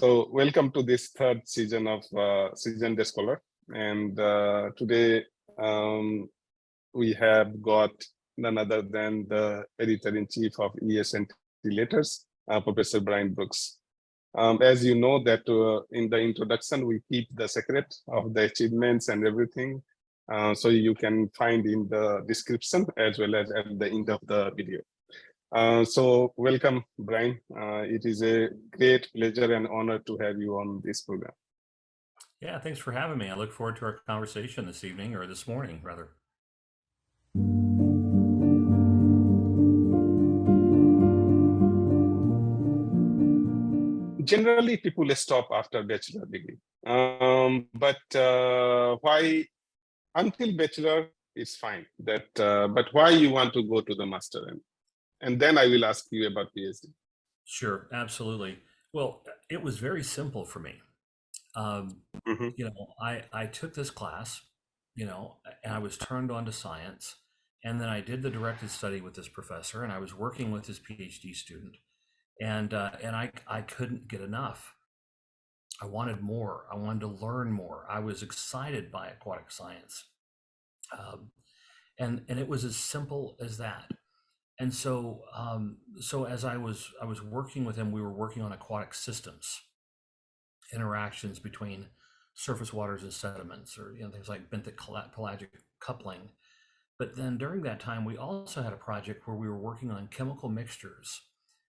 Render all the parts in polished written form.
So welcome to this third season of Season Day Scholar. And today we have got none other than the editor-in-chief of ES&T Letters, Professor Bryan Brooks. As you know that in the introduction, we keep the secret of the achievements and everything. So you can find in the description as well as at the end of the video. So welcome, Bryan. It is a great pleasure and honor to have you on this program. Yeah, thanks for having me. I look forward to our conversation this evening, or this morning, rather. Generally, people stop after bachelor degree, but why until bachelor is fine. But why you want to go to the master, and then I will ask you about PhD. Sure, absolutely. Well, it was very simple for me. You know, I took this class, you know, and I was turned on to science, and then I did the directed study with this professor, and I was working with his PhD student, and I couldn't get enough. I wanted more. I wanted to learn more. I was excited by aquatic science, and it was as simple as that. And so, so as I was working with him, we were working on aquatic systems, interactions between surface waters and sediments, or things like benthic pelagic coupling. But then during that time, we also had a project where we were working on chemical mixtures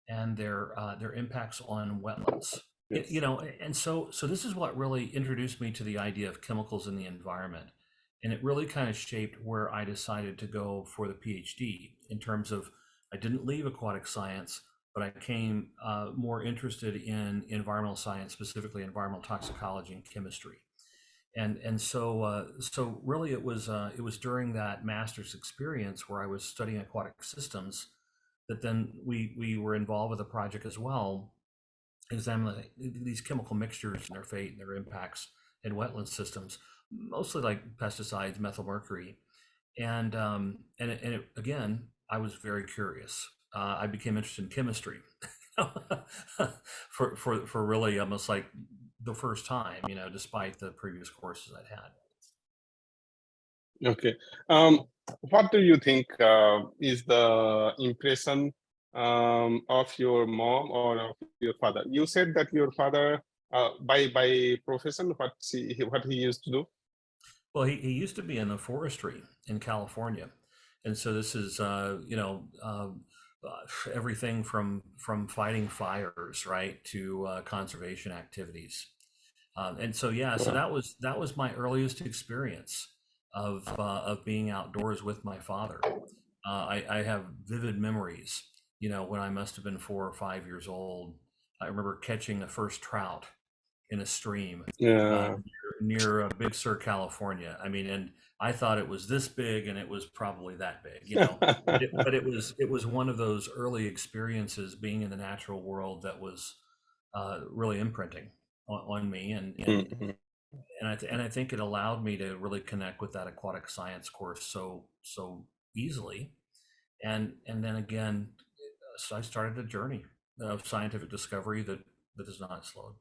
and their impacts on wetlands. Yes. And so this is what really introduced me to the idea of chemicals in the environment. And it really kind of shaped where I decided to go for the PhD in terms of, I didn't leave aquatic science, but I became more interested in environmental science, specifically environmental toxicology and chemistry. And so really it was during that master's experience where I was studying aquatic systems that then we were involved with a project as well, examining these chemical mixtures and their fate and their impacts in wetland systems, mostly like pesticides, methyl mercury, and again, I was very curious. I became interested in chemistry for really almost like the first time, despite the previous courses I'd had. Okay. What do you think is the impression of your mom or of your father? You said that your father, by profession, what he used to do? Well, he used to be in the forestry in California, and so this is everything from fighting fires, right, to conservation activities, and so yeah, so that was my earliest experience of being outdoors with my father. I have vivid memories, when I must have been 4 or 5 years old. I remember catching the first trout in a stream near Big Sur, California. I mean, and I thought it was this big, and it was probably that big, but it was one of those early experiences being in the natural world that was really imprinting on me, and I think it allowed me to really connect with that aquatic science course so easily, and then again, so I started a journey of scientific discovery that has not slowed.